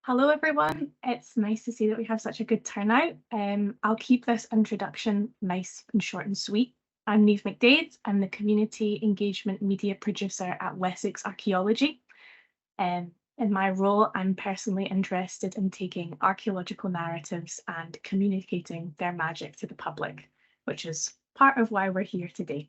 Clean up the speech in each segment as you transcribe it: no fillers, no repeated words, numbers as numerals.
Hello, everyone. It's nice to see that we have such a good turnout. I'll keep this introduction nice and short and sweet. I'm Neve McDade. I'm the Community Engagement Media Producer at Wessex Archaeology. In my role, I'm personally interested in taking archaeological narratives and communicating their magic to the public, which is part of why we're here today.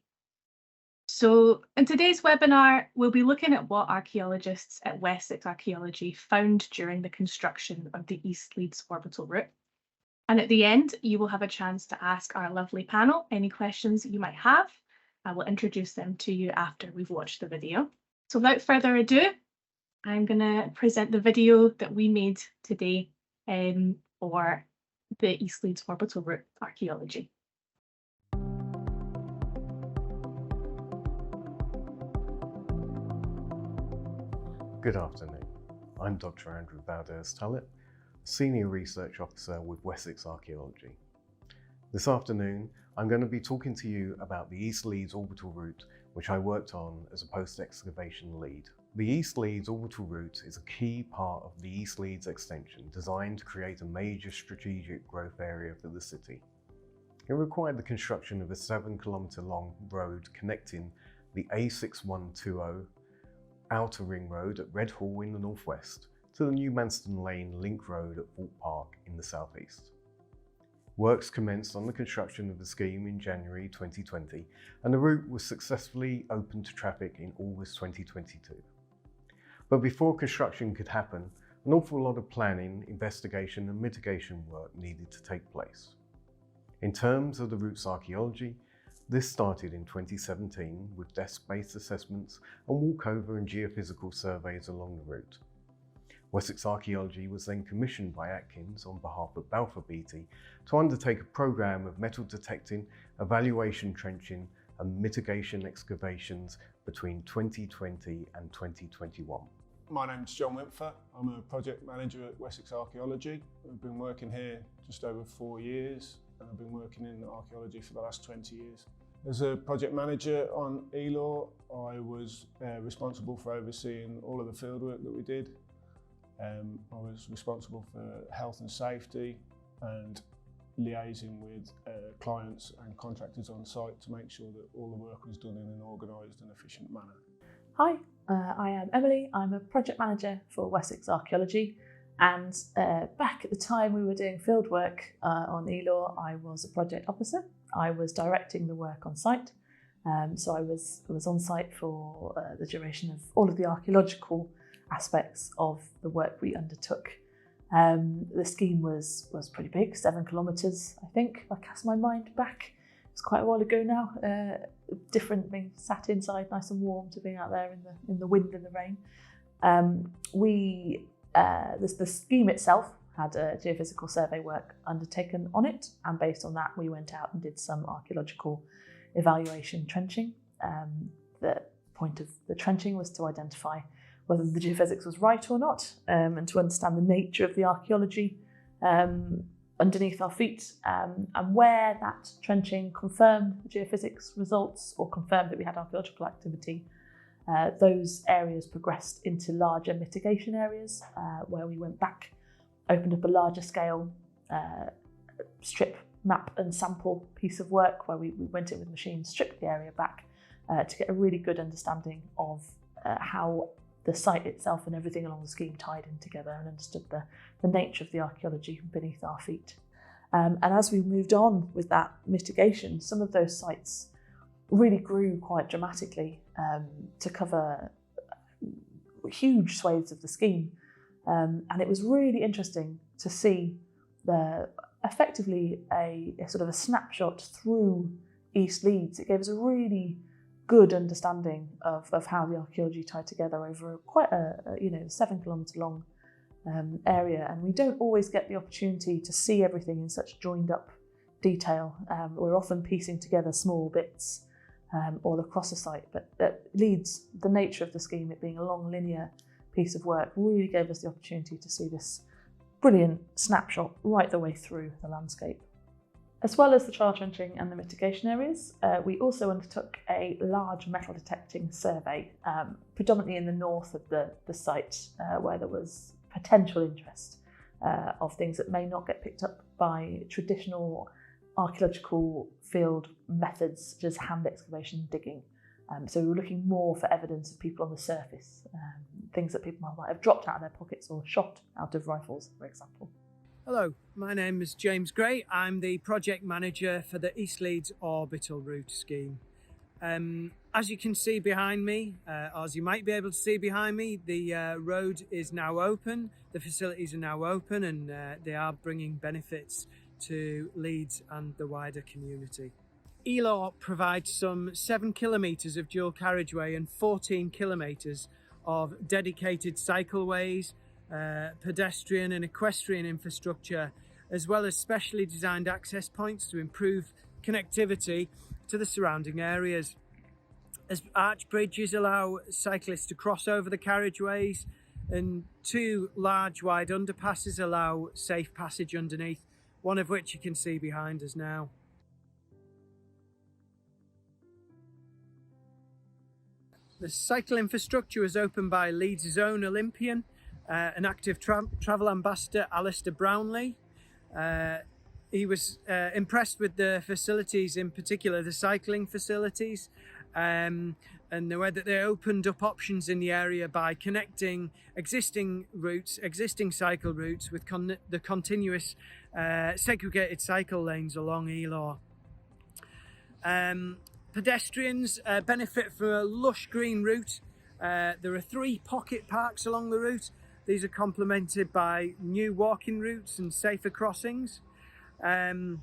So in today's webinar, we'll be looking at what archaeologists at Wessex Archaeology found during the construction of the East Leeds Orbital Route. And at the end, you will have a chance to ask our lovely panel any questions that you might have. I will introduce them to you after we've watched the video. So without further ado, I'm going to present the video that we made today for the East Leeds Orbital Route Archaeology. Good afternoon. I'm Dr. Andrew Valdez-Tullett, Senior Research Officer with Wessex Archaeology. This afternoon, I'm going to be talking to you about the East Leeds Orbital Route, which I worked on as a post-excavation lead. The East Leeds Orbital Route is a key part of the East Leeds extension designed to create a major strategic growth area for the city. It required the construction of a 7-kilometre long road connecting the A6120 Outer Ring Road at Red Hall in the northwest to the New Manston Lane Link Road at Fort Park in the southeast. Works commenced on the construction of the scheme in January 2020 and the route was successfully opened to traffic in August 2022. But before construction could happen, an awful lot of planning, investigation and mitigation work needed to take place. In terms of the route's archaeology, this started in 2017 with desk-based assessments and walkover and geophysical surveys along the route. Wessex Archaeology was then commissioned by Atkins on behalf of Balfour Beatty to undertake a programme of metal detecting, evaluation trenching and mitigation excavations between 2020 and 2021. My name's John Wimpfer. I'm a project manager at Wessex Archaeology. I've been working here just over 4 years and I've been working in archaeology for the last 20 years. As a project manager on ELAW, I was responsible for overseeing all of the fieldwork that we did. I was responsible for health and safety and liaising with clients and contractors on site to make sure that all the work was done in an organised and efficient manner. Hi, I am Emily. I'm a project manager for Wessex Archaeology, and back at the time we were doing fieldwork on ELAW, I was a project officer. I was directing the work on site, so I was on site for the duration of all of the archaeological aspects of the work we undertook. The scheme was pretty big, 7 kilometres, I think, if I cast my mind back. It's quite a while ago now. Different being sat inside nice and warm to being out there in the wind and the rain. The scheme itself had a geophysical survey work undertaken on it, and based on that we went out and did some archaeological evaluation trenching. The point of the trenching was to identify whether the geophysics was right or not, and to understand the nature of the archaeology underneath our feet, and where that trenching confirmed the geophysics results or confirmed that we had archaeological activity. Those areas progressed into larger mitigation areas where we went back, opened up a larger scale strip, map and sample piece of work where we went in with machines, stripped the area back to get a really good understanding of how the site itself and everything along the scheme tied in together, and understood the nature of the archaeology beneath our feet. And as we moved on with that mitigation, some of those sites really grew quite dramatically to cover huge swathes of the scheme. And it was really interesting to see effectively a sort of a snapshot through East Leeds. It gave us a really good understanding of how the archaeology tied together over quite a 7 kilometre long area, and we don't always get the opportunity to see everything in such joined up detail. We're often piecing together small bits all across the site, but at Leeds, the nature of the scheme, it being a long linear piece of work, really gave us the opportunity to see this brilliant snapshot right the way through the landscape. As well as the trial trenching and the mitigation areas, we also undertook a large metal detecting survey, predominantly in the north of the site, where there was potential interest of things that may not get picked up by traditional archaeological field methods, such as hand excavation and digging. So we were looking more for evidence of people on the surface, things that people might have dropped out of their pockets or shot out of rifles, for example. Hello, my name is James Gray. I'm the project manager for the East Leeds Orbital Route scheme. As you can see behind me, or as you might be able to see behind me, the road is now open, the facilities are now open, and they are bringing benefits to Leeds and the wider community. ELAW provides some 7 kilometres of dual carriageway and 14 kilometres of dedicated cycleways, pedestrian and equestrian infrastructure, as well as specially designed access points to improve connectivity to the surrounding areas. As arch bridges allow cyclists to cross over the carriageways, and 2 large wide underpasses allow safe passage underneath, one of which you can see behind us now. The cycle infrastructure was opened by Leeds' own Olympian, an active travel ambassador, Alistair Brownlee. He was impressed with the facilities, in particular the cycling facilities, and the way that they opened up options in the area by connecting existing routes, existing cycle routes, with the continuous segregated cycle lanes along ELAW. Pedestrians benefit from a lush green route. There are 3 pocket parks along the route. These are complemented by new walking routes and safer crossings. The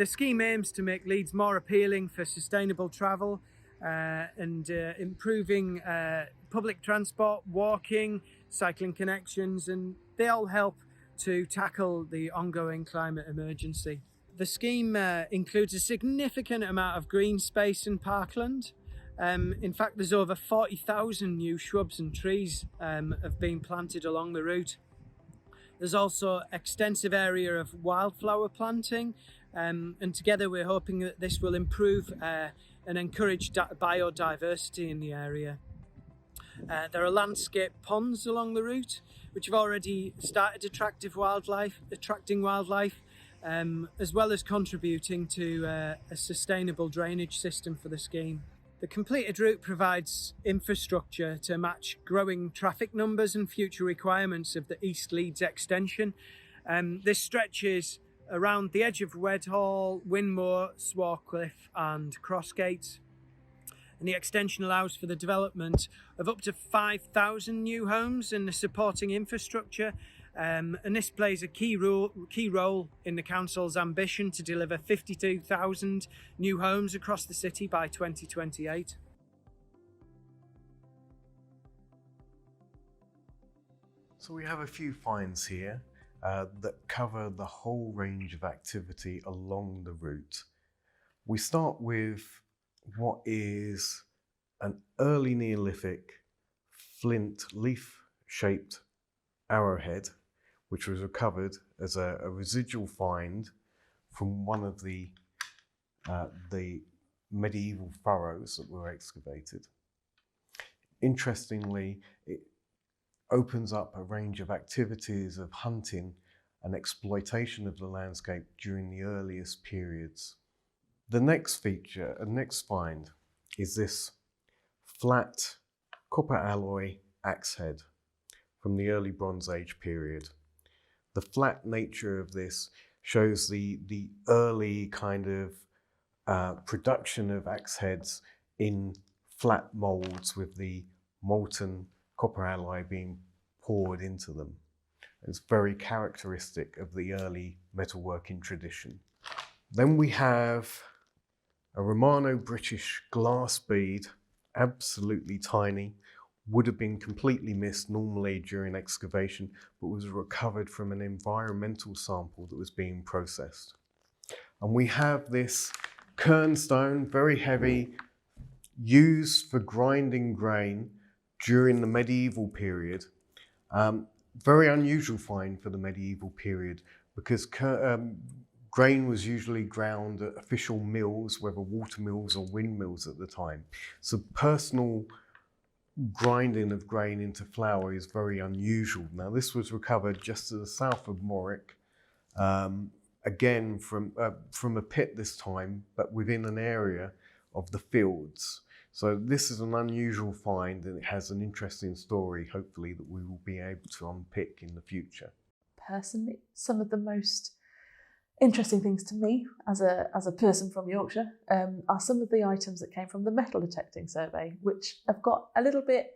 scheme aims to make Leeds more appealing for sustainable travel and improving public transport, walking, cycling connections, and they all help to tackle the ongoing climate emergency. The scheme includes a significant amount of green space and parkland. In fact, there's over 40,000 new shrubs and trees have been planted along the route. There's also extensive area of wildflower planting, and together we're hoping that this will improve and encourage biodiversity in the area. There are landscape ponds along the route, which have already started attracting wildlife, as well as contributing to a sustainable drainage system for the scheme. The completed route provides infrastructure to match growing traffic numbers and future requirements of the East Leeds extension. This stretches around the edge of Wedhall, Winmore, Swarcliffe and Crossgates. And the extension allows for the development of up to 5,000 new homes and the supporting infrastructure. And this plays a key role in the council's ambition to deliver 52,000 new homes across the city by 2028. So we have a few finds here that cover the whole range of activity along the route. We start with what is an early Neolithic flint leaf-shaped arrowhead, which was recovered as a residual find from one of the medieval furrows that were excavated. Interestingly, it opens up a range of activities of hunting and exploitation of the landscape during the earliest periods. The next find is this flat copper alloy axe head from the early Bronze Age period. The flat nature of this shows the early kind of production of axe heads in flat molds with the molten copper alloy being poured into them. It's very characteristic of the early metalworking tradition. Then we have a Romano-British glass bead, absolutely tiny, would have been completely missed normally during excavation, but was recovered from an environmental sample that was being processed. And we have this kernstone, very heavy, used for grinding grain during the medieval period. Very unusual find for the medieval period because grain was usually ground at official mills, whether water mills or windmills at the time. So personal grinding of grain into flour is very unusual. Now, this was recovered just to the south of Morwick, again from a pit this time, but within an area of the fields. So this is an unusual find, and it has an interesting story, hopefully, that we will be able to unpick in the future. Personally, some of the most interesting things to me as a person from Yorkshire are some of the items that came from the metal detecting survey, which have got a little bit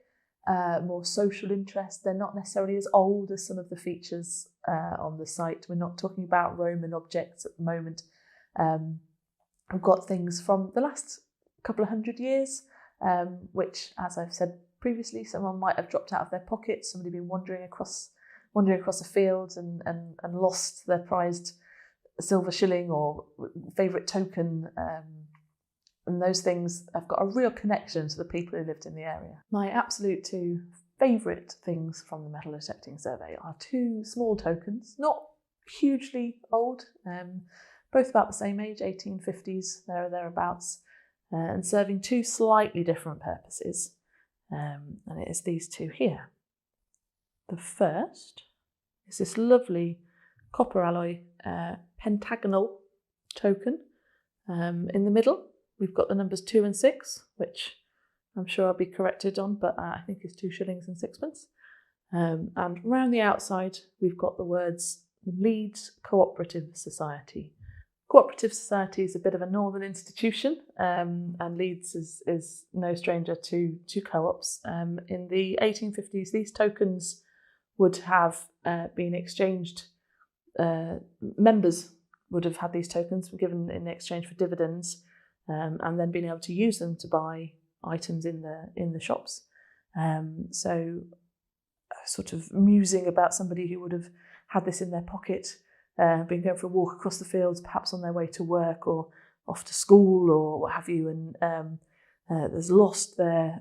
more social interest. They're not necessarily as old as some of the features on the site. We're not talking about Roman objects at the moment. We've got things from the last couple of 100 years, which, as I've said previously, someone might have dropped out of their pocket, somebody been wandering across a field and lost their prized silver shilling or favourite token, and those things have got a real connection to the people who lived in the area. My absolute two favourite things from the metal detecting survey are two small tokens, not hugely old, both about the same age, 1850s, thereabouts, and serving two slightly different purposes. And it is these two here. The first is this lovely copper alloy pentagonal token. In the middle, we've got the numbers 2 and 6, which I'm sure I'll be corrected on, but I think is 2 shillings and 6pence. And around the outside, we've got the words Leeds Cooperative Society. Cooperative Society is a bit of a northern institution, and Leeds is no stranger to co-ops. In the 1850s, these tokens would have been exchanged. Members would have had these tokens given in exchange for dividends, and then being able to use them to buy items in the shops. So, sort of musing about somebody who would have had this in their pocket, been going for a walk across the fields, perhaps on their way to work or off to school or what have you, and there's lost their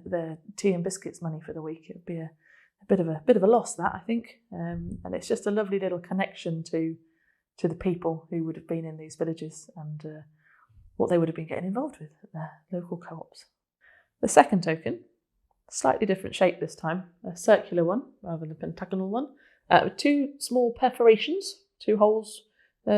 tea and biscuits money for the week. It would be a bit of a loss, that, I think, and it's just a lovely little connection to the people who would have been in these villages and what they would have been getting involved with at their local co-ops. The second token, slightly different shape this time, a circular one rather than a pentagonal one, with 2 small perforations, 2 holes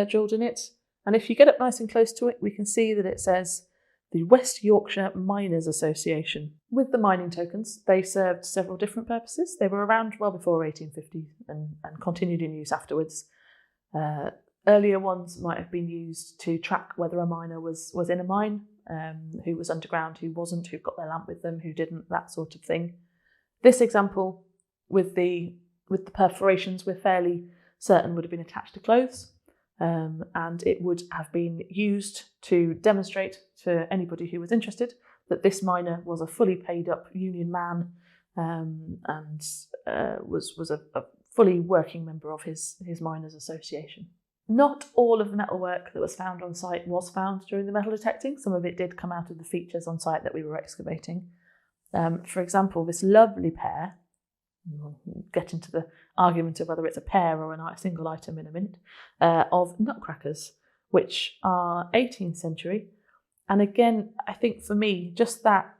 drilled in it, and if you get up nice and close to it, we can see that it says the West Yorkshire Miners Association. With the mining tokens, they served several different purposes. They were around well before 1850 and continued in use afterwards. Earlier ones might have been used to track whether a miner was in a mine, who was underground, who wasn't, who got their lamp with them, who didn't, that sort of thing. This example with the perforations, we're fairly certain would have been attached to clothes. And it would have been used to demonstrate to anybody who was interested that this miner was a fully paid up union man, and was a fully working member of his miners' association. Not all of the metalwork that was found on site was found during the metal detecting. Some of it did come out of the features on site that we were excavating. For example, this lovely pair, we'll get into the argument of whether it's a pair or a single item in a minute, of nutcrackers, which are 18th century. And again, I think for me, just that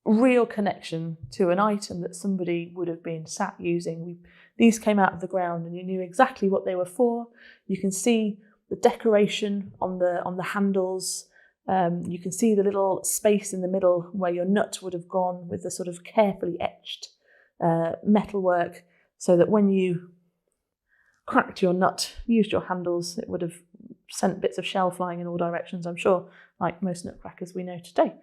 real connection to an item that somebody would have been sat using. These came out of the ground and you knew exactly what they were for. You can see the decoration on the handles. You can see the little space in the middle where your nut would have gone with the sort of carefully etched metalwork, so that when you cracked your nut, used your handles, it would have sent bits of shell flying in all directions, I'm sure, like most nutcrackers we know today.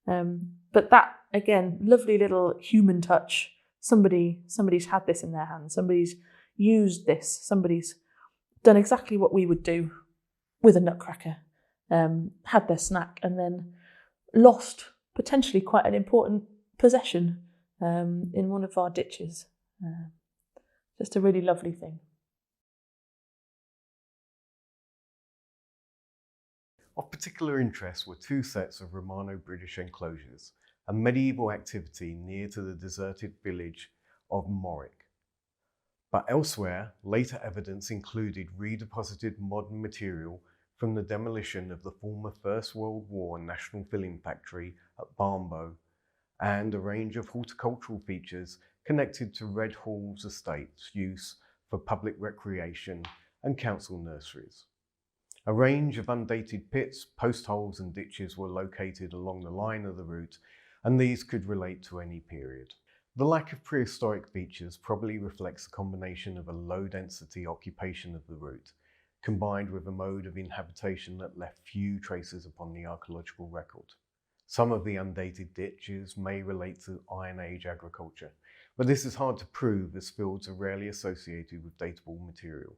But that, again, lovely little human touch. Somebody's had this in their hands. Somebody's used this. Somebody's done exactly what we would do with a nutcracker. Had their snack and then lost potentially quite an important possession in one of our ditches. Just a really lovely thing. Of particular interest were 2 sets of Romano-British enclosures, a medieval activity near to the deserted village of Morwick. But elsewhere, later evidence included redeposited modern material from the demolition of the former First World War National Filling Factory at Barnbow and a range of horticultural features connected to Red Hall's estate's use for public recreation and council nurseries. A range of undated pits, post holes and ditches were located along the line of the route, and these could relate to any period. The lack of prehistoric features probably reflects a combination of a low-density occupation of the route, combined with a mode of inhabitation that left few traces upon the archaeological record. Some of the undated ditches may relate to Iron Age agriculture, but this is hard to prove as fields are rarely associated with datable material.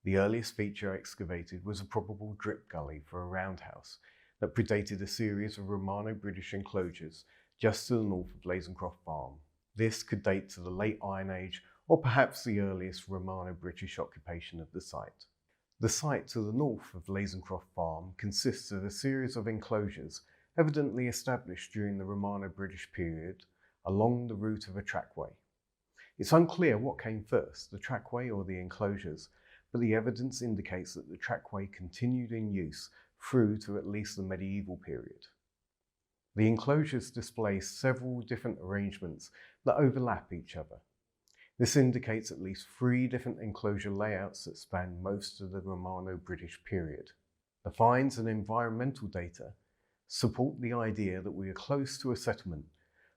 The earliest feature excavated was a probable drip gully for a roundhouse that predated a series of Romano-British enclosures just to the north of Lazencroft Farm. This could date to the late Iron Age or perhaps the earliest Romano-British occupation of the site. The site to the north of Lazencroft Farm consists of a series of enclosures evidently established during the Romano-British period along the route of a trackway. It's unclear what came first, the trackway or the enclosures, but the evidence indicates that the trackway continued in use through to at least the medieval period. The enclosures display several different arrangements that overlap each other. This indicates at least 3 different enclosure layouts that span most of the Romano-British period. The finds and environmental data support the idea that we are close to a settlement,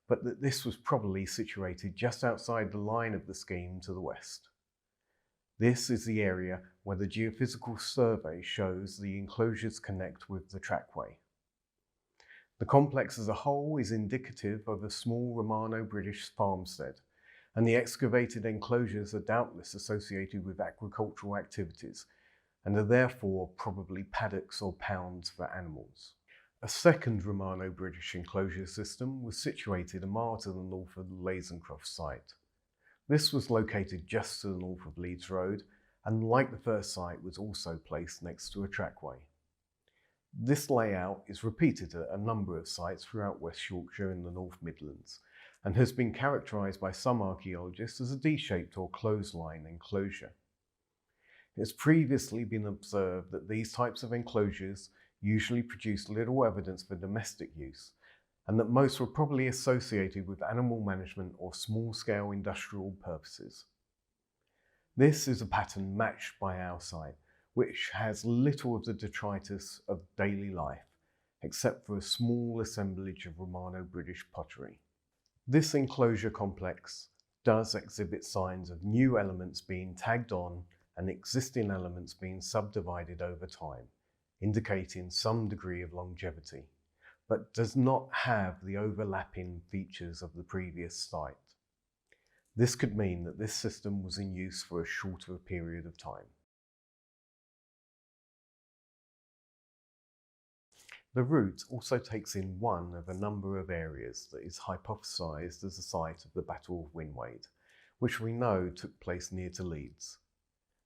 but that this was probably situated just outside the line of the scheme to the west. This is the area where the geophysical survey shows the enclosures connect with the trackway. The complex as a whole is indicative of a small Romano-British farmstead, and the excavated enclosures are doubtless associated with agricultural activities and are therefore probably paddocks or pounds for animals. A second Romano-British enclosure system was situated a mile to the north of the Lazencroft site. This was located just to the north of Leeds Road and, like the first site, was also placed next to a trackway. This layout is repeated at a number of sites throughout West Yorkshire and the North Midlands and has been characterised by some archaeologists as a D-shaped or clothesline enclosure. It has previously been observed that these types of enclosures usually produce little evidence for domestic use, and that most were probably associated with animal management or small-scale industrial purposes. This is a pattern matched by our site, which has little of the detritus of daily life, except for a small assemblage of Romano-British pottery. This enclosure complex does exhibit signs of new elements being tagged on and existing elements being subdivided over time, indicating some degree of longevity, but does not have the overlapping features of the previous site. This could mean that this system was in use for a shorter period of time. The route also takes in one of a number of areas that is hypothesised as the site of the Battle of Winwade, which we know took place near to Leeds.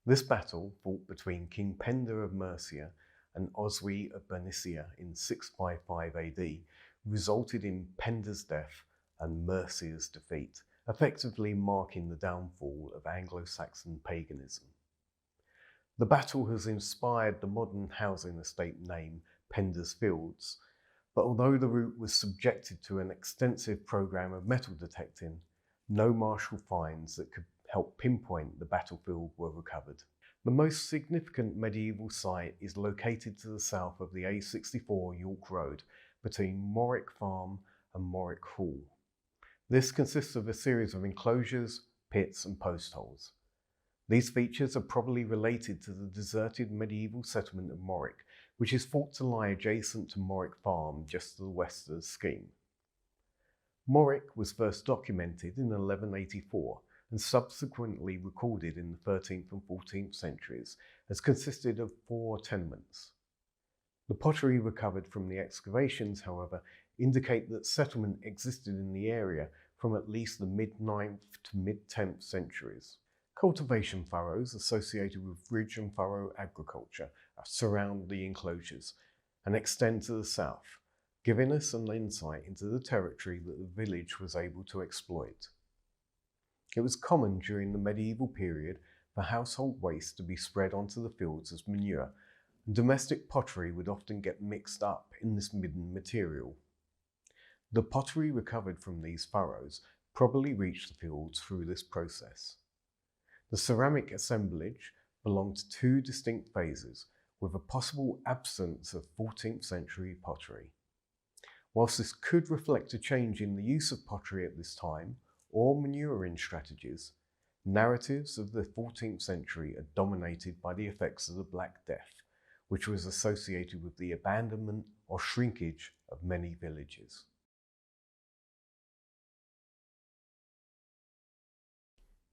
This battle, fought between King Penda of Mercia and Oswy of Bernicia in 655 AD, resulted in Penda's death and Mercia's defeat, effectively marking the downfall of Anglo-Saxon paganism. The battle has inspired the modern housing estate name Penda's Fields, but although the route was subjected to an extensive programme of metal detecting, no martial finds that could help pinpoint the battlefield were recovered. The most significant medieval site is located to the south of the A64 York Road between Morwick Farm and Morwick Hall. This consists of a series of enclosures, pits and post holes. These features are probably related to the deserted medieval settlement of Morwick, which is thought to lie adjacent to Morwick Farm just to the west of the scheme. Morwick was first documented in 1184 and subsequently recorded in the 13th and 14th centuries as consisted of 4 tenements. The pottery recovered from the excavations, however, indicate that settlement existed in the area from at least the mid-9th to mid-10th centuries. Cultivation furrows associated with ridge and furrow agriculture surround the enclosures and extend to the south, giving us an insight into the territory that the village was able to exploit. It was common during the medieval period for household waste to be spread onto the fields as manure, and domestic pottery would often get mixed up in this midden material. The pottery recovered from these furrows probably reached the fields through this process. The ceramic assemblage belonged to two distinct phases, with a possible absence of 14th century pottery. Whilst this could reflect a change in the use of pottery at this time, or manuring strategies, narratives of the 14th century are dominated by the effects of the Black Death, which was associated with the abandonment or shrinkage of many villages.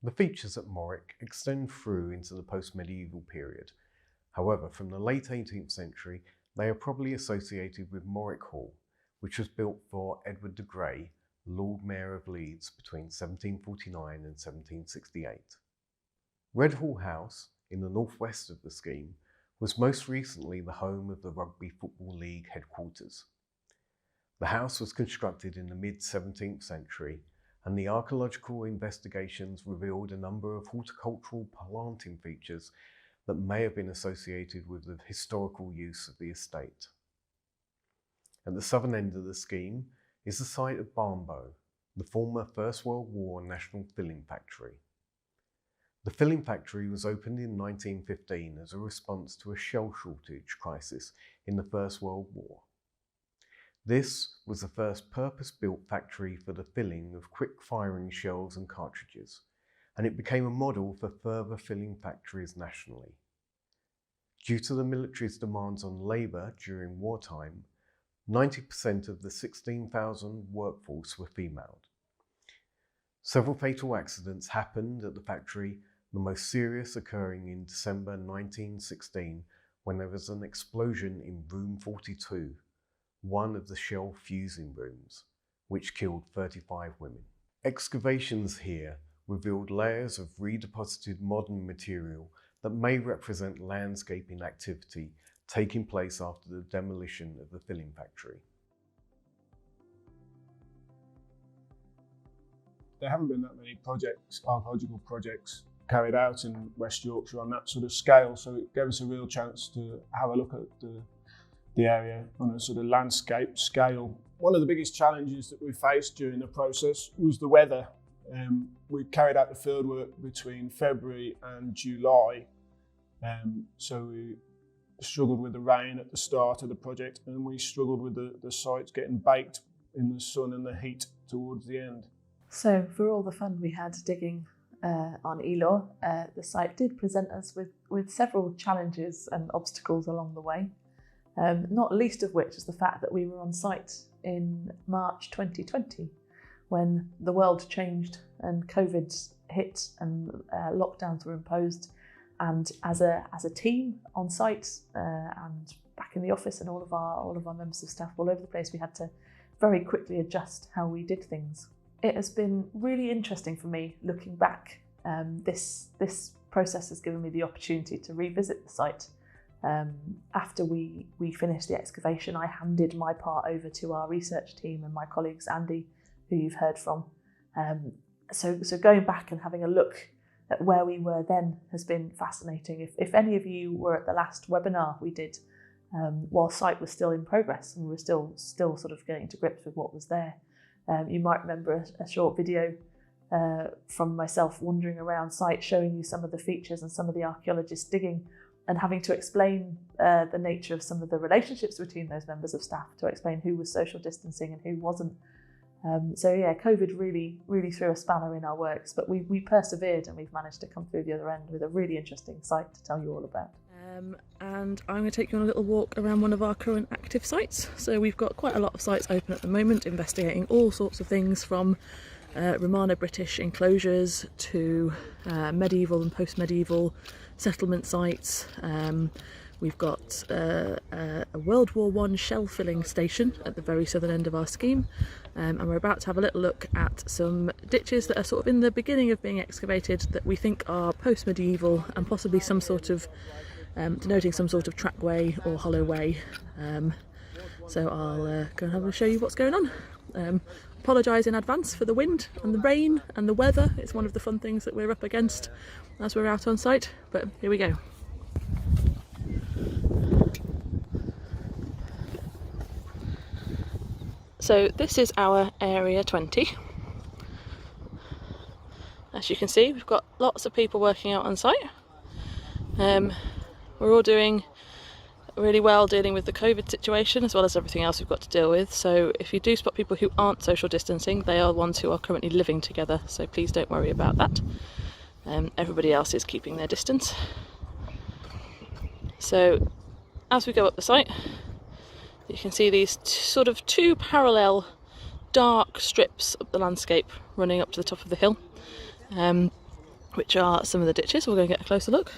The features at Morwick extend through into the post-medieval period. However, from the late 18th century, they are probably associated with Morwick Hall, which was built for Edward de Grey, Lord Mayor of Leeds, between 1749 and 1768. Redhall House, in the northwest of the scheme, was most recently the home of the Rugby Football League headquarters. The house was constructed in the mid-17th century, and the archaeological investigations revealed a number of horticultural planting features that may have been associated with the historical use of the estate. At the southern end of the scheme is the site of Barnbow, the former First World War National Filling Factory. The filling factory was opened in 1915 as a response to a shell shortage crisis in the First World War. This was the first purpose-built factory for the filling of quick-firing shells and cartridges, and it became a model for further filling factories nationally. Due to the military's demands on labour during wartime, 90% of the 16,000 workforce were female. Several fatal accidents happened at the factory, the most serious occurring in December 1916 when there was an explosion in room 42, one of the shell fusing rooms, which killed 35 women. Excavations here revealed layers of redeposited modern material that may represent landscaping activity taking place after the demolition of the filling factory. There haven't been that many projects, archaeological projects, carried out in West Yorkshire on that sort of scale, so it gave us a real chance to have a look at the area on a sort of landscape scale. One of the biggest challenges that we faced during the process was the weather. We carried out the fieldwork between February and July, so we struggled with the rain at the start of the project, and we struggled with the sites getting baked in the sun and the heat towards the end. So for all the fun we had digging on Elor, the site did present us with several challenges and obstacles along the way, not least of which is the fact that we were on site in March 2020 when the world changed and COVID hit and lockdowns were imposed. And as a team on site and back in the office and all of our members of staff all over the place, we had to very quickly adjust how we did things. It has been really interesting for me looking back. This process has given me the opportunity to revisit the site. After we finished the excavation, I handed my part over to our research team and my colleagues, Andy, who you've heard from. So going back and having a look at where we were then has been fascinating. If any of you were at the last webinar we did, while site was still in progress and we were still sort of getting to grips with what was there, you might remember a short video from myself wandering around site, showing you some of the features and some of the archaeologists digging and having to explain the nature of some of the relationships between those members of staff, to explain who was social distancing and who wasn't. So yeah, COVID really threw a spanner in our works, but we persevered and we've managed to come through the other end with a really interesting site to tell you all about. And I'm going to take you on a little walk around one of our current active sites. So we've got quite a lot of sites open at the moment, investigating all sorts of things from Romano-British enclosures to medieval and post-medieval settlement sites. We've got a World War I shell filling station at the very southern end of our scheme, and we're about to have a little look at some ditches that are sort of in the beginning of being excavated that we think are post-medieval and possibly some sort of denoting some sort of trackway or hollow way. So I'll go and have a show you what's going on. Apologise in advance for the wind and the rain and the weather. It's one of the fun things that we're up against as we're out on site, but here we go. So this is our area 20. As you can see, we've got lots of people working out on site. We're all doing really well dealing with the COVID situation as well as everything else we've got to deal with. So if you do spot people who aren't social distancing, they are the ones who are currently living together, so please don't worry about that. Everybody else is keeping their distance. So as we go up the site, you can see these sort of two parallel dark strips of the landscape running up to the top of the hill, which are some of the ditches. We're going to get a closer look.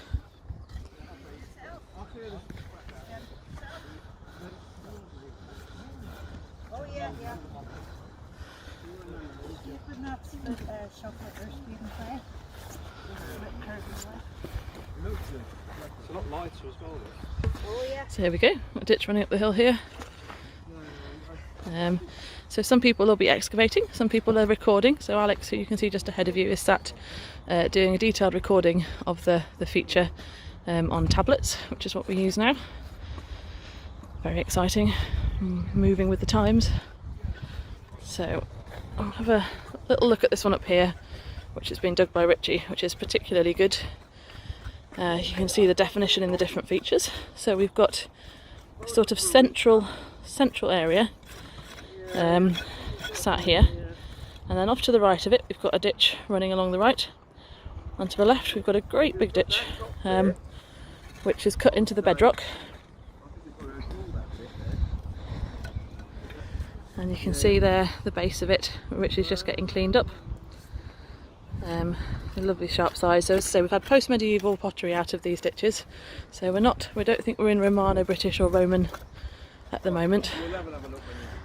So here we go, a ditch running up the hill here. So some people will be excavating, some people are recording. So Alex, who you can see just ahead of you, is sat doing a detailed recording of the feature on tablets, which is what we use now. Very exciting, moving with the times. So I'll have a little look at this one up here, which has been dug by Richie, which is particularly good. You can see the definition in the different features. So we've got a sort of central area sat here, and then off to the right of it we've got a ditch running along the right, and to the left we've got a great big ditch which is cut into the bedrock, and you can see there the base of it, which is just getting cleaned up. A lovely sharp size. So as I say, we've had post-medieval pottery out of these ditches, so we don't think we're in Romano, British or Roman at the moment.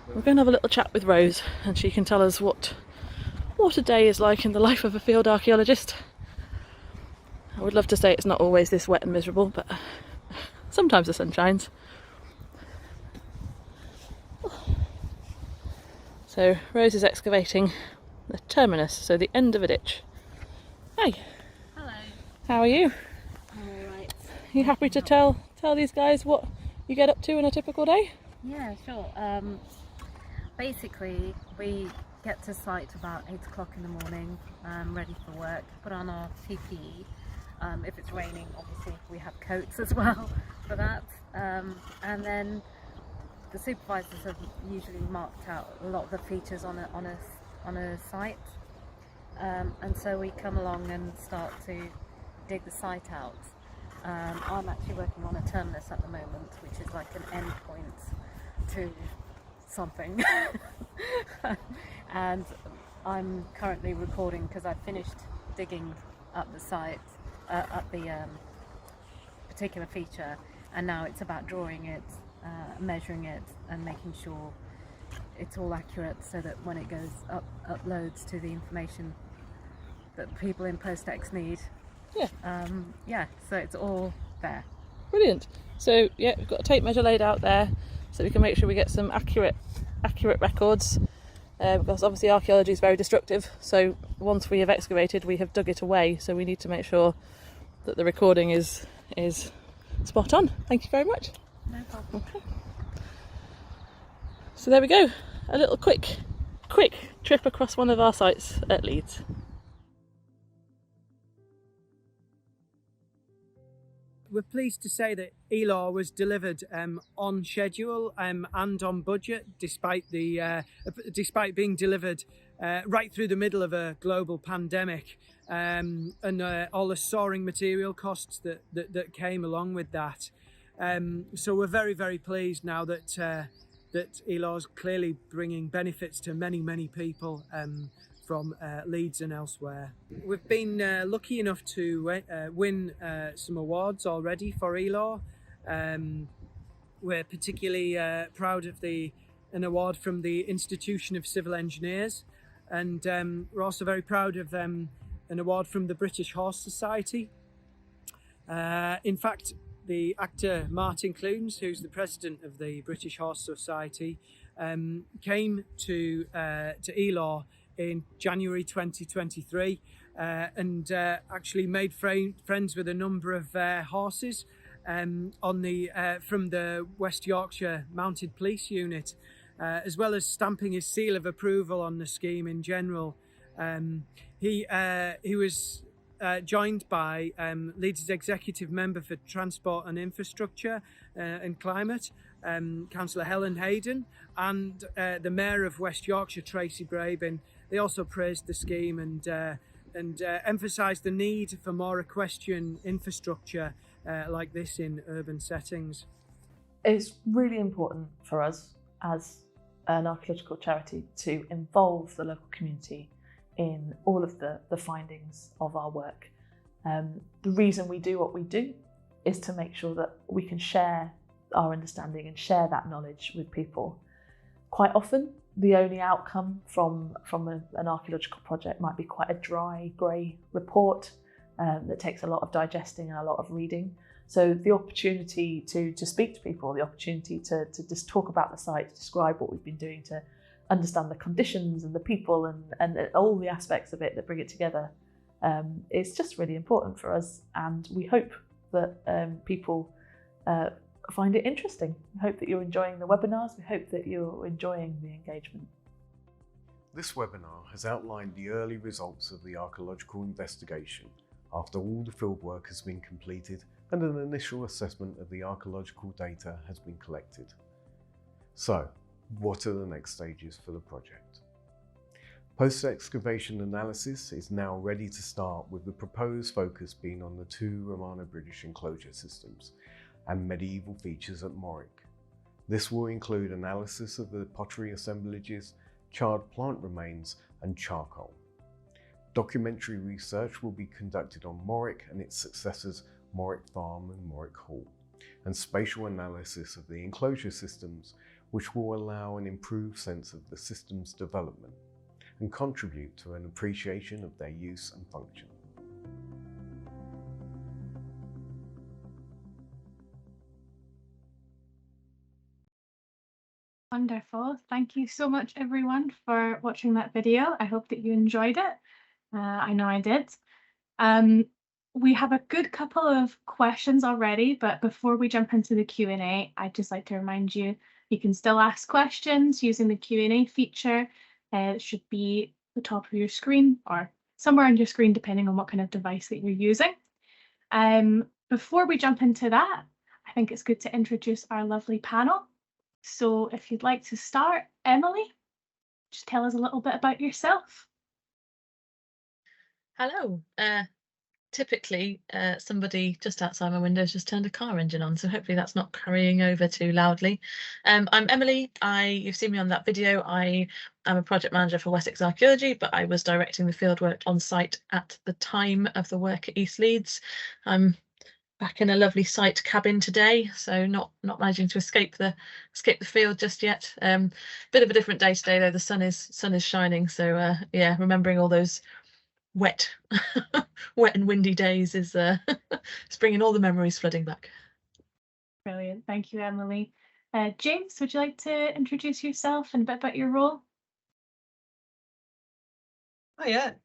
We're going to have a little chat with Rose, and she can tell us what a day is like in the life of a field archaeologist. I would love to say it's not always this wet and miserable, but sometimes the sun shines. So Rose is excavating the terminus, so the end of a ditch. Hi. Hello. How are you? I'm alright. Are you happy to tell these guys what you get up to in a typical day? Yeah, sure. Basically, we get to site about 8 o'clock in the morning, ready for work, put on our PPE. If it's raining, obviously we have coats as well for that. And then the supervisors have usually marked out a lot of the features on a site. And so we come along and start to dig the site out. I'm actually working on a terminus at the moment, which is like an end point to something. And I'm currently recording because I finished digging up the site, up the particular feature, and now it's about drawing it, measuring it, and making sure it's all accurate so that when it goes uploads to the information that people in post-ex need. Yeah, so it's all there. Brilliant. So yeah, we've got a tape measure laid out there so we can make sure we get some accurate records, because obviously archaeology is very destructive, so once we have excavated we have dug it away, so we need to make sure that the recording is spot on. Thank you very much. No problem. Okay. So there we go, a little quick trip across one of our sites at Leeds. We're pleased to say that ELAR was delivered on schedule and on budget, despite being delivered right through the middle of a global pandemic, and all the soaring material costs that came along with that. So we're very, very pleased now that ELAR's clearly bringing benefits to many people from Leeds and elsewhere. We've been lucky enough to win some awards already for ELAR. We're particularly proud of an award from the Institution of Civil Engineers, and we're also very proud of an award from the British Horse Society. In fact, the actor Martin Clunes, who's the president of the British Horse Society, came to ELAR in January 2023 and actually made friends with a number of horses from the West Yorkshire Mounted Police Unit. as well as stamping his seal of approval on the scheme in general. He was joined by Leeds' executive member for transport and infrastructure and climate, Councillor Helen Hayden, and the Mayor of West Yorkshire, Tracy Brabin. They also praised the scheme and emphasised the need for more equestrian infrastructure like this in urban settings. It's really important for us as an archaeological charity to involve the local community in all of the findings of our work. The reason we do what we do is to make sure that we can share our understanding and share that knowledge with people. Quite often, the only outcome from an archaeological project might be quite a dry, grey report that takes a lot of digesting and a lot of reading. So the opportunity to speak to people, the opportunity to just talk about the site, to describe what we've been doing, to understand the conditions and the people and all the aspects of it that bring it together, it's just really important for us, and we hope that people find it interesting. We hope that you're enjoying the webinars. We hope that you're enjoying the engagement. This webinar has outlined the early results of the archaeological investigation after all the fieldwork has been completed and an initial assessment of the archaeological data has been collected. So, what are the next stages for the project? Post-excavation analysis is now ready to start, with the proposed focus being on the two Romano-British enclosure systems and medieval features at Morwick. This will include analysis of the pottery assemblages, charred plant remains and charcoal. Documentary research will be conducted on Morwick and its successors, Morwick Farm and Morwick Hall, and spatial analysis of the enclosure systems, which will allow an improved sense of the system's development and contribute to an appreciation of their use and function. Wonderful. Thank you so much, everyone, for watching that video. I hope that you enjoyed it. I know I did. We have a good couple of questions already, but before we jump into the Q&A, I'd just like to remind you, you can still ask questions using the Q&A feature. It should be the top of your screen or somewhere on your screen, depending on what kind of device that you're using. Before we jump into that, I think it's good to introduce our lovely panel. So if you'd like to start, Emily, just tell us a little bit about yourself. Hello. Typically, somebody just outside my window has just turned a car engine on, so hopefully that's not carrying over too loudly. I'm Emily. You've seen me on that video. I am a project manager for Wessex Archaeology, but I was directing the fieldwork on site at the time of the work at East Leeds. I'm back in a lovely site cabin today, so not managing to escape the field just yet. Bit of a different day today though. The sun is shining, so yeah, remembering all those wet and windy days is it's bringing all the memories flooding back. Brilliant. Thank you, Emily. James, would you like to introduce yourself and a bit about your role? Hiya,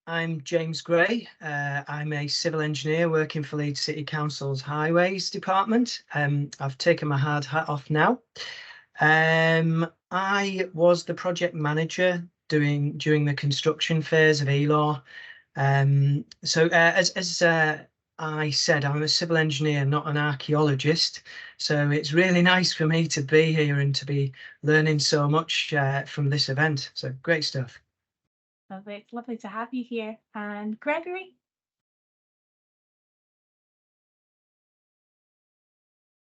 I'm James Gray. I'm a civil engineer working for Leeds City Council's Highways Department. I've taken my hard hat off now. I was the project manager during the construction phase of ELAW. So as I said, I'm a civil engineer, not an archaeologist. So it's really nice for me to be here and to be learning so much from this event. So great stuff. Lovely. It's lovely to have you here. And Gregory?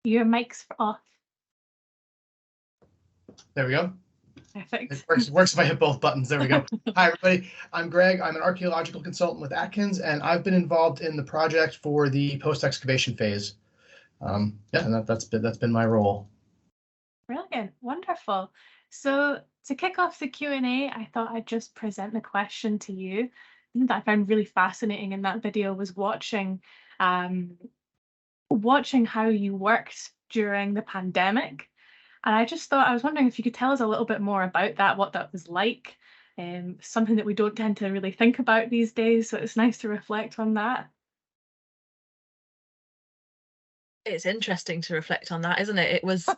Your mic's off. There we go. Perfect. It works if I hit both buttons. There we go. Hi, everybody. I'm Greg. I'm an archaeological consultant with Atkins, and I've been involved in the project for the post-excavation phase. Yeah, and that's been my role. Brilliant. Wonderful. So to kick off the Q&A, I thought I'd just present the question to you. Something that I found really fascinating in that video was watching how you worked during the pandemic. And I just thought, I was wondering if you could tell us a little bit more about that, what that was like, something that we don't tend to really think about these days. So it's nice to reflect on that. It's interesting to reflect on that, isn't it? It was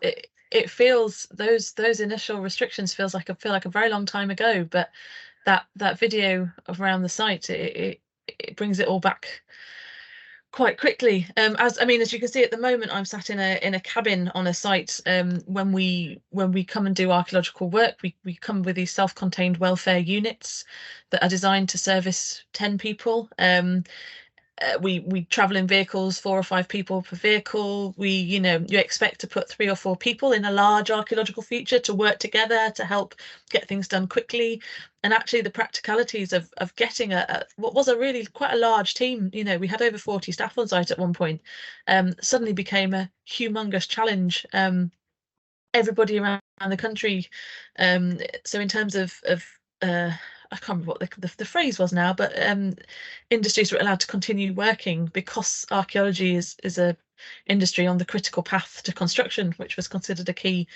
it feels those initial restrictions feel like a very long time ago, but that video of around the site, it brings it all back quite quickly. As you can see at the moment, I'm sat in a cabin on a site. When we come and do archaeological work, we come with these self-contained welfare units that are designed to service 10 people. We travel in vehicles, 4 or 5 people per vehicle. You expect to put 3 or 4 people in a large archaeological feature to work together to help get things done quickly. And actually the practicalities of getting what was really quite a large team, we had over 40 staff on site at one point, suddenly became a humongous challenge. Everybody around the country. So in terms of I can't remember what the phrase was now, but industries were allowed to continue working because archaeology is a industry on the critical path to construction, which was considered a key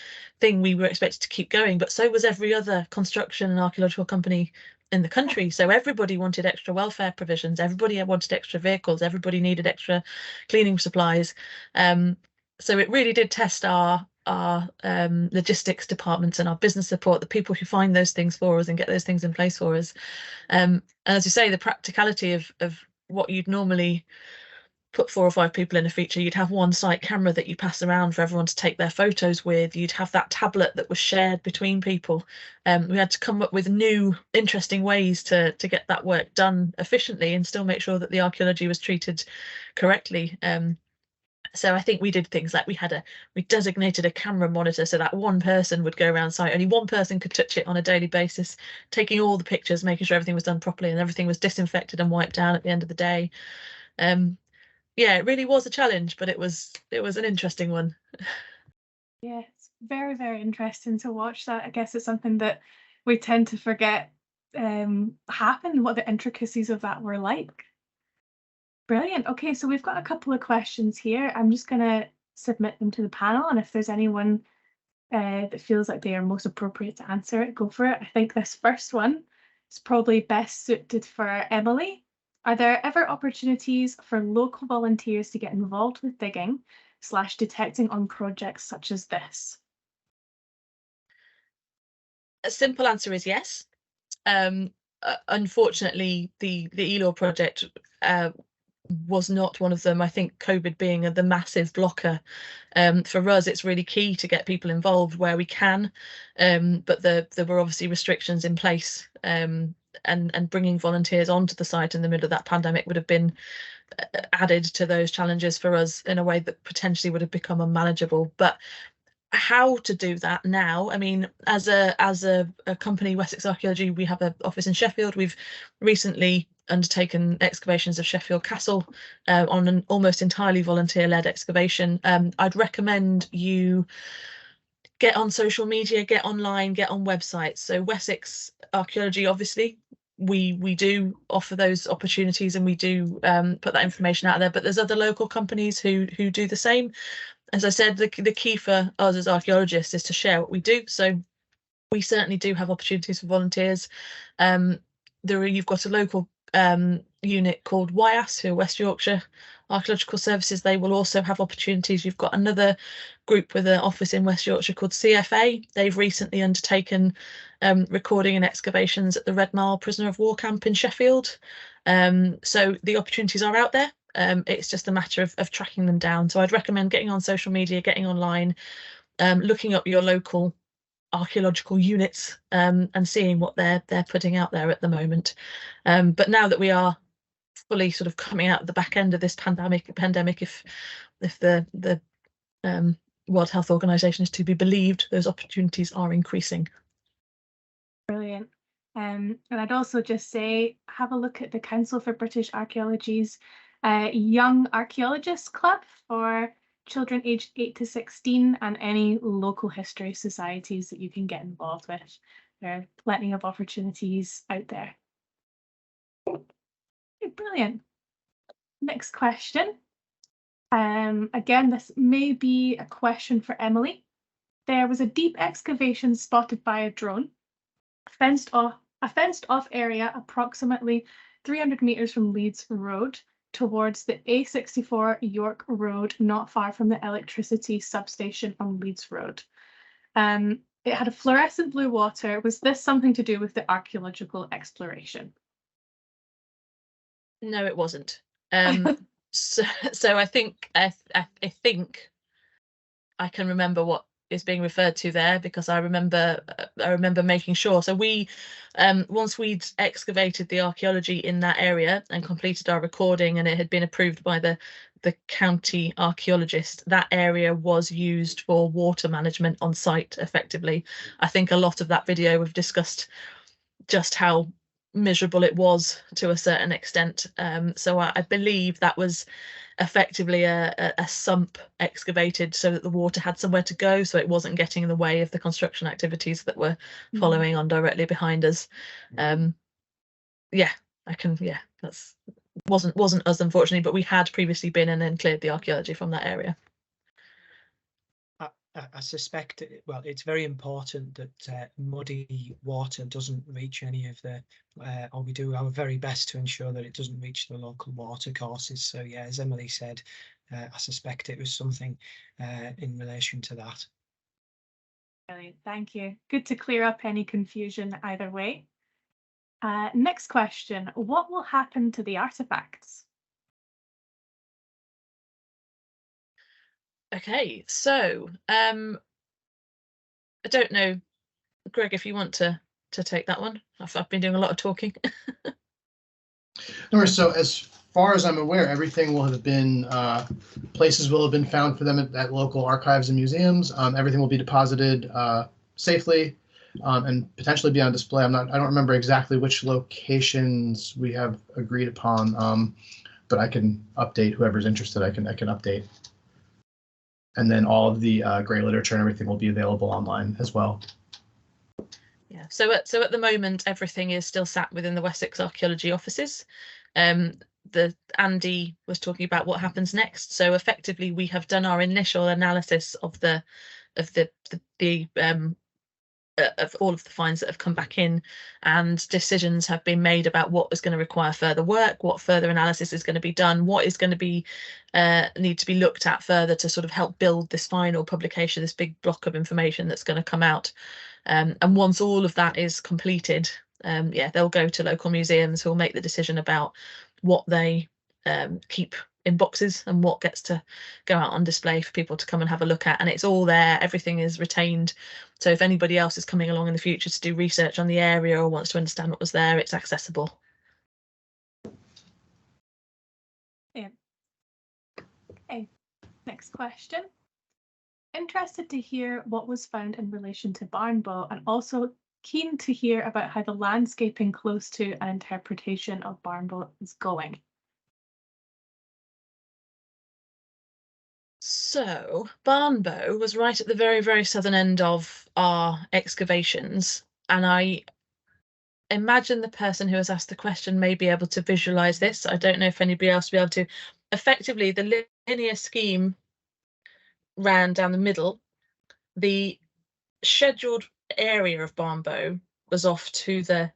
thing. We were expected to keep going, but so was every other construction and archaeological company in the country. So everybody wanted extra welfare provisions, everybody wanted extra vehicles, everybody needed extra cleaning supplies. So it really did test our logistics departments and our business support, the people who find those things for us and get those things in place for us. And as you say, the practicality of what you'd normally put 4 or 5 people in a feature, you'd have one site camera that you pass around for everyone to take their photos with. You'd have that tablet that was shared between people. We had to come up with new, interesting ways to get that work done efficiently and still make sure that the archaeology was treated correctly. So I think we did things like we designated a camera monitor so that one person would go around site. Only one person could touch it on a daily basis, taking all the pictures, making sure everything was done properly and everything was disinfected and wiped down at the end of the day. Yeah, it really was a challenge, but it was an interesting one. Yeah, it's very, very interesting to watch that. I guess it's something that we tend to forget happened, what the intricacies of that were like. Brilliant. Okay, so we've got a couple of questions here. I'm just going to submit them to the panel, and if there's anyone that feels like they are most appropriate to answer it, go for it. I think this first one is probably best suited for Emily. Are there ever opportunities for local volunteers to get involved with digging / detecting on projects such as this? A simple answer is yes. Unfortunately, the ELAW project was not one of them. I think COVID being the massive blocker, for us it's really key to get people involved where we can, but there were obviously restrictions in place, and bringing volunteers onto the site in the middle of that pandemic would have been added to those challenges for us in a way that potentially would have become unmanageable. But how to do that now? I mean, as a company, Wessex Archaeology, we have an office in Sheffield. We've recently undertaken excavations of Sheffield Castle on an almost entirely volunteer-led excavation. I'd recommend you get on social media, get online, get on websites. So Wessex Archaeology, obviously, we do offer those opportunities and we do put that information out there, but there's other local companies who do the same. As I said, the key for us as archaeologists is to share what we do. So we certainly do have opportunities for volunteers. You've got a local unit called WIAS, who are West Yorkshire Archaeological Services. They will also have opportunities. You've got another group with an office in West Yorkshire called CFA. They've recently undertaken recording and excavations at the Red Mile prisoner of war camp in Sheffield. So the opportunities are out there. It's just a matter of tracking them down. So I'd recommend getting on social media, getting online, looking up your local archaeological units, and seeing what they're putting out there at the moment. But now that we are fully sort of coming out of the back end of this pandemic, if the World Health Organization is to be believed, those opportunities are increasing. Brilliant. And I'd also just say, have a look at the Council for British Archaeology's Young Archaeologists Club for children aged 8 to 16 and any local history societies that you can get involved with. There are plenty of opportunities out there. Okay, brilliant. Next question. Again, this may be a question for Emily. There was a deep excavation spotted by a drone, a fenced off area approximately 300 meters from Leeds Road, towards the A64 York Road, not far from the electricity substation on Leeds Road. It had a fluorescent blue water. Was this something to do with the archaeological exploration? No, it wasn't. So I think I think I can remember what is being referred to there, because I remember making sure. So we once we'd excavated the archaeology in that area and completed our recording, and it had been approved by the county archaeologist, that area was used for water management on site effectively. I think a lot of that video we've discussed just how miserable it was to a certain extent. So I believe that was effectively a sump excavated so that the water had somewhere to go, so it wasn't getting in the way of the construction activities that were following on directly behind us. That's wasn't us, unfortunately, but we had previously been and then cleared the archaeology from that area. I suspect, well, it's very important that muddy water doesn't reach any of the, or we do our very best to ensure that it doesn't reach the local water courses. So yeah, as Emily said, I suspect it was something in relation to that. Brilliant, thank you. Good to clear up any confusion either way. Next question, what will happen to the artifacts? Okay, so I don't know, Greg, if you want to take that one. I've been doing a lot of talking. No, so as far as I'm aware, everything will have been, places will have been found for them at local archives and museums. Everything will be deposited safely and potentially be on display. I don't remember exactly which locations we have agreed upon, but I can update whoever's interested. I can update. And then all of the grey literature and everything will be available online as well. Yeah, so at the moment, everything is still sat within the Wessex Archaeology offices. Andy was talking about what happens next. So effectively, we have done our initial analysis of of all of the finds that have come back in, and decisions have been made about what is going to require further work, what further analysis is going to be done, what is going to be need to be looked at further to sort of help build this final publication, this big block of information that's going to come out. And once all of that is completed, they'll go to local museums who will make the decision about what they keep in boxes and what gets to go out on display for people to come and have a look at. And it's all there, everything is retained. So if anybody else is coming along in the future to do research on the area or wants to understand what was there, it's accessible. Yeah. Okay, next question. Interested to hear what was found in relation to Barnbow, and also keen to hear about how the landscaping close to an interpretation of Barnbow is going. So Barnbow was right at the very, very southern end of our excavations, and I imagine the person who has asked the question may be able to visualize this. I don't know if anybody else will be able to. Effectively, the linear scheme ran down the middle. The scheduled area of Barnbow was off to the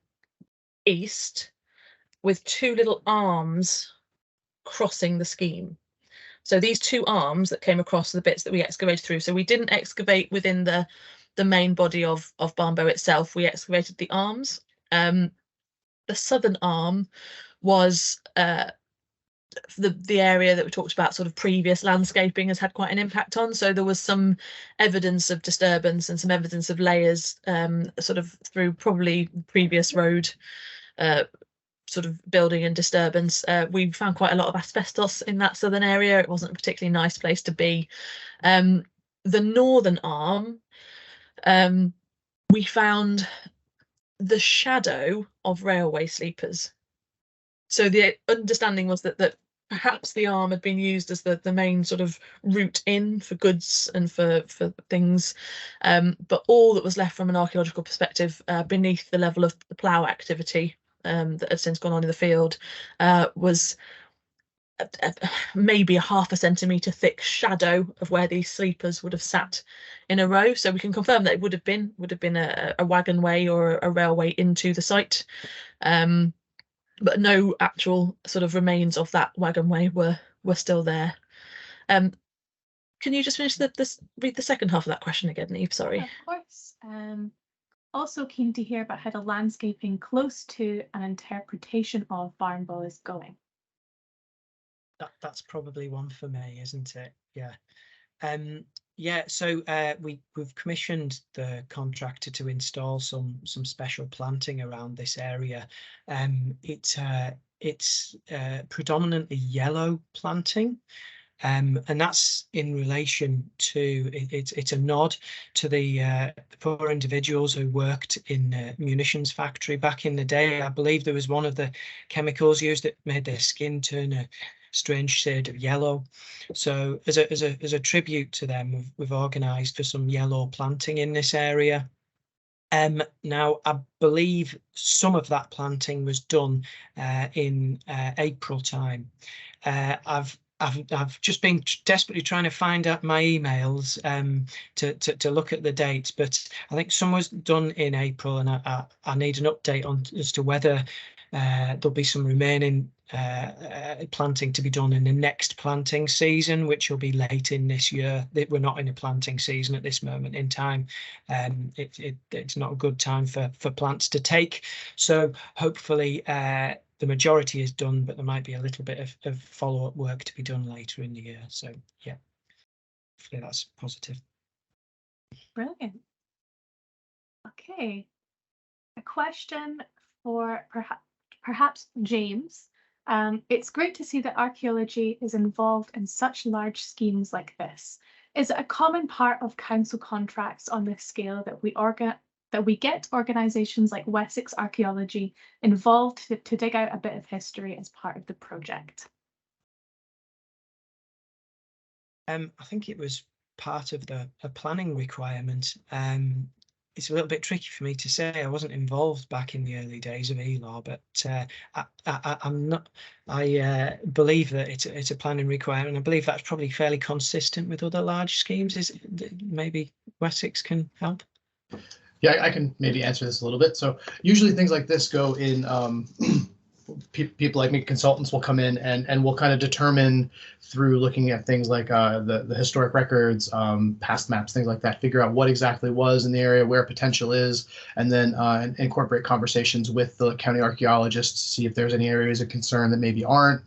east, with two little arms crossing the scheme. So these two arms that came across the bits that we excavated through. So we didn't excavate within the main body of Barnbow itself. We excavated the arms. The southern arm was the area that we talked about, sort of previous landscaping has had quite an impact on. So there was some evidence of disturbance and some evidence of layers sort of through probably previous road sort of building and disturbance. We found quite a lot of asbestos in that southern area. It wasn't a particularly nice place to be. The northern arm, we found the shadow of railway sleepers. So the understanding was that perhaps the arm had been used as the main sort of route in for goods and for things, but all that was left from an archaeological perspective beneath the level of the plough activity that had since gone on in the field was maybe a half a centimetre thick shadow of where these sleepers would have sat in a row. So we can confirm that it would have been a wagon way or a railway into the site. but no actual sort of remains of that wagonway were still there. Can you just finish read the second half of that question again, Eve? Sorry. Of course. Also keen to hear about how the landscaping close to an interpretation of Barnwell is going. That's probably one for me, isn't it? Yeah. Yeah, so we've commissioned the contractor to install some special planting around this area. It's predominantly yellow planting. And that's in relation to it's a nod to the poor individuals who worked in munitions factory back in the day. I believe there was one of the chemicals used that made their skin turn a strange shade of yellow. So as a tribute to them, we've organised for some yellow planting in this area. Now I believe some of that planting was done in April time. I've just been desperately trying to find out my emails to look at the dates, but I think some was done in April, and I need an update on as to whether there'll be some remaining planting to be done in the next planting season, which will be late in this year. We're not in a planting season at this moment in time. It's not a good time for plants to take. So hopefully the majority is done, but there might be a little bit of follow-up work to be done later in the year. So yeah, hopefully that's positive. Brilliant. Okay, a question for perhaps James. It's great to see that archaeology is involved in such large schemes like this. Is it a common part of council contracts on this scale that we get organisations like Wessex Archaeology involved to dig out a bit of history as part of the project? I think it was part of a planning requirement. It's a little bit tricky for me to say. I wasn't involved back in the early days of ELAR, but I'm not. I believe that it's a planning requirement. I believe that's probably fairly consistent with other large schemes. Maybe Wessex can help? Yeah, I can maybe answer this a little bit. So usually things like this go in, people like me, consultants will come in and we'll kind of determine through looking at things like the historic records, past maps, things like that, figure out what exactly was in the area, where potential is, and then incorporate conversations with the county archaeologists to see if there's any areas of concern that maybe aren't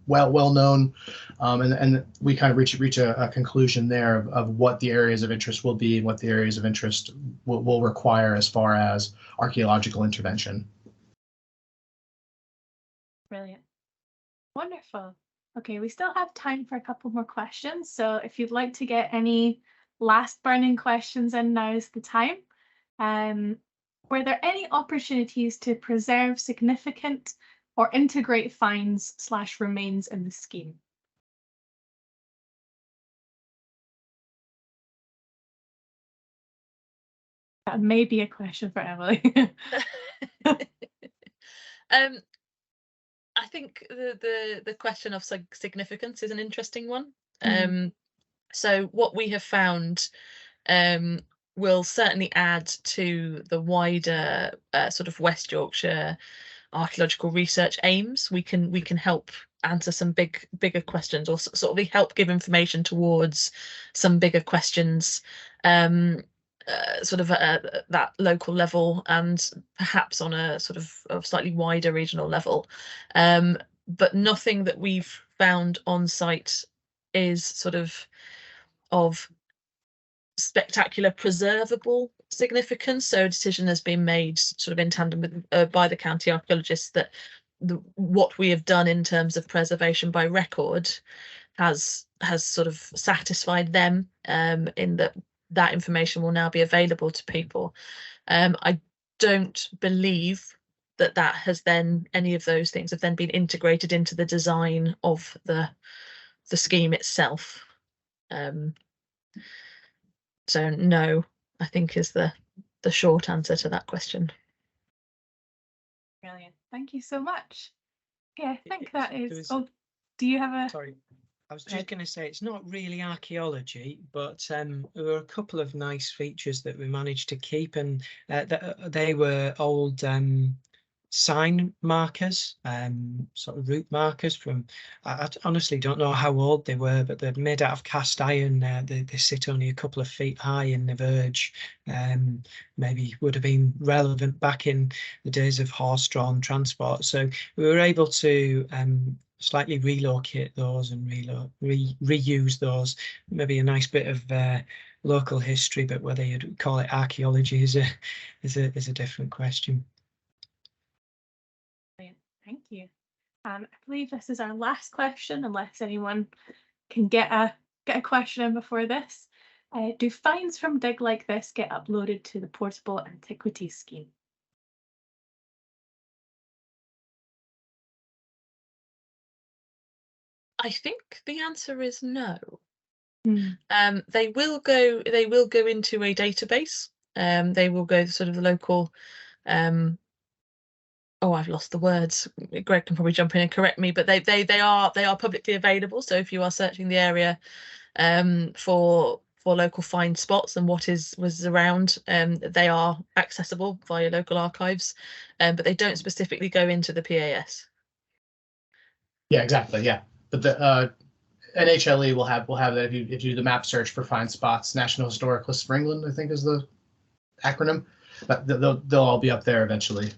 well known, and we kind of reach a conclusion there of what the areas of interest will be and what the areas of interest will require as far as archaeological intervention. Brilliant. Wonderful. Okay, we still have time for a couple more questions. So if you'd like to get any last burning questions in, now is the time. Were there any opportunities to preserve significant or integrate finds / remains in the scheme? That may be a question for Emily. I think the question of significance is an interesting one. So what we have found will certainly add to the wider sort of West Yorkshire archaeological research aims. We can help answer some bigger questions, or sort of help give information towards some bigger questions, sort of at that local level, and perhaps on a sort of slightly wider regional level. But nothing that we've found on site is sort of spectacular preservable significance. So a decision has been made sort of in tandem with by the county archaeologists that what we have done in terms of preservation by record has sort of satisfied them, in that information will now be available to people. I don't believe that has then, any of those things have then been integrated into the design of the scheme itself. So no, I think is the short answer to that question. Brilliant. Thank you so much. Yeah, I think that is. Oh, do you have a? Sorry, I was just going to say it's not really archaeology, but there were a couple of nice features that we managed to keep, and they were old sign markers, sort of route markers from, I honestly don't know how old they were, but they're made out of cast iron. They sit only a couple of feet high in the verge. Maybe would have been relevant back in the days of horse-drawn transport. So we were able to slightly relocate those and reuse those. Maybe a nice bit of local history, but whether you'd call it archaeology is a different question. Thank you. I believe this is our last question, unless anyone can get a question in before this. Do finds from dig like this get uploaded to the Portable Antiquities Scheme? I think the answer is no. Hmm. They will go into a database. They will go to sort of the local oh, I've lost the words. Greg can probably jump in and correct me, but they are publicly available. So if you are searching the area for local find spots and what was around, they are accessible via local archives, but they don't specifically go into the PAS. Yeah, exactly. Yeah, but the NHLE will have that if you do the map search for find spots. National Historic List for England, I think, is the acronym. But they'll all be up there eventually.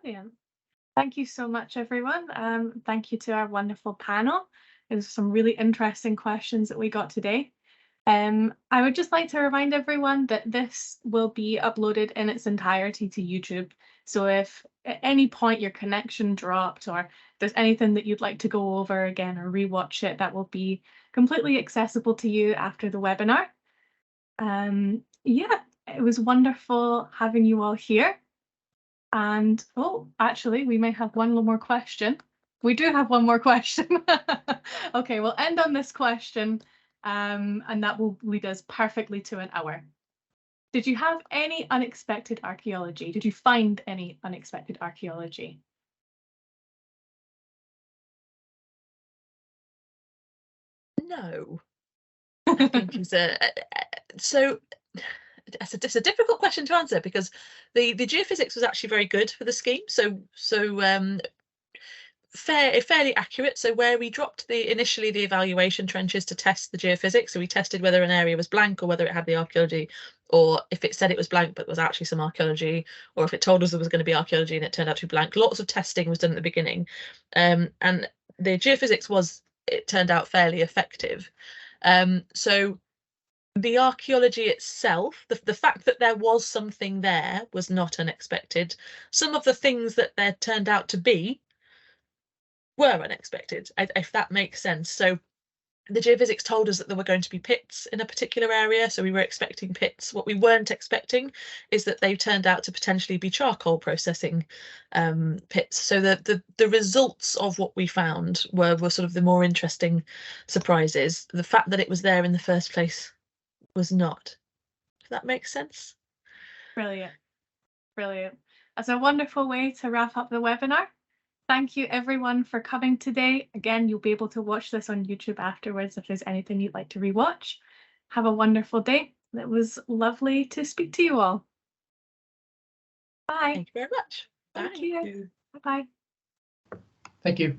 Brilliant. Thank you so much, everyone. Thank you to our wonderful panel. There's some really interesting questions that we got today. I would just like to remind everyone that this will be uploaded in its entirety to YouTube. So if at any point your connection dropped or there's anything that you'd like to go over again or rewatch it, that will be completely accessible to you after the webinar. Yeah, it was wonderful having you all here. And oh, actually, we may have one more question. We do have one more question. Okay, we'll end on this question, and that will lead us perfectly to an hour. Did you have any unexpected archaeology? Did you find any unexpected archaeology? No. I think is so. It's a difficult question to answer because the geophysics was actually very good for the scheme. So fairly accurate. So where we dropped initially the evaluation trenches to test the geophysics, so we tested whether an area was blank or whether it had the archaeology, or if it said it was blank but was actually some archaeology, or if it told us there was going to be archaeology and it turned out to be blank. Lots of testing was done at the beginning, and the geophysics it turned out fairly effective. So the archaeology itself, the fact that there was something there was not unexpected. Some of the things that there turned out to be were unexpected, if that makes sense. So the geophysics told us that there were going to be pits in a particular area, so we were expecting pits. What we weren't expecting is that they turned out to potentially be charcoal processing pits. So the results of what we found were sort of the more interesting surprises. The fact that it was there in the first place was not. Does that make sense? Brilliant. Brilliant. That's a wonderful way to wrap up the webinar. Thank you everyone for coming today. Again, you'll be able to watch this on YouTube afterwards if there's anything you'd like to rewatch. Have a wonderful day. It was lovely to speak to you all. Bye. Thank you very much. Thank you. Bye-bye. Thank you.